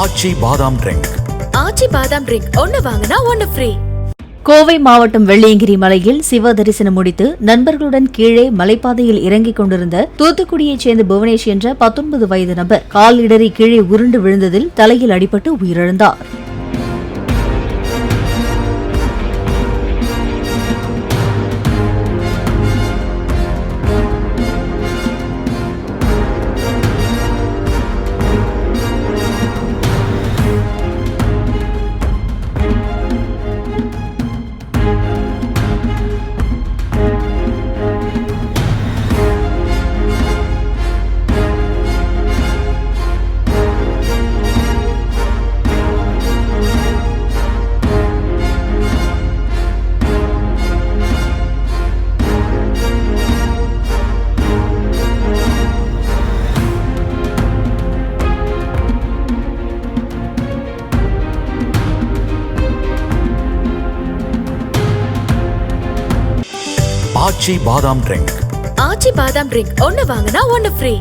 ஆச்சி பாதாம் ட்ரிங்க். ஆச்சி பாதாம் ட்ரிங்க் ஒன்னு வாங்கினா ஒன்னு ஃப்ரீ. கோவை மாவட்டம் வெள்ளியங்கிரி மலையில் சிவ தரிசனம் முடித்து நண்பர்களுடன் கீழே மலைப்பாதையில் இறங்கிக் கொண்டிருந்த தூத்துக்குடியைச் சேர்ந்த புவனேஷ் என்ற 19 வயது நபர் கால் இடறி கீழே உருண்டு விழுந்ததில் தலையில் அடிபட்டு உயிரிழந்தார். ஆச்சி பாதாம் ட்ரிங்க். ஆச்சி பாதாம் ட்ரிங்க் ஒன்னு வாங்கினா ஒன்னு ஃப்ரீ.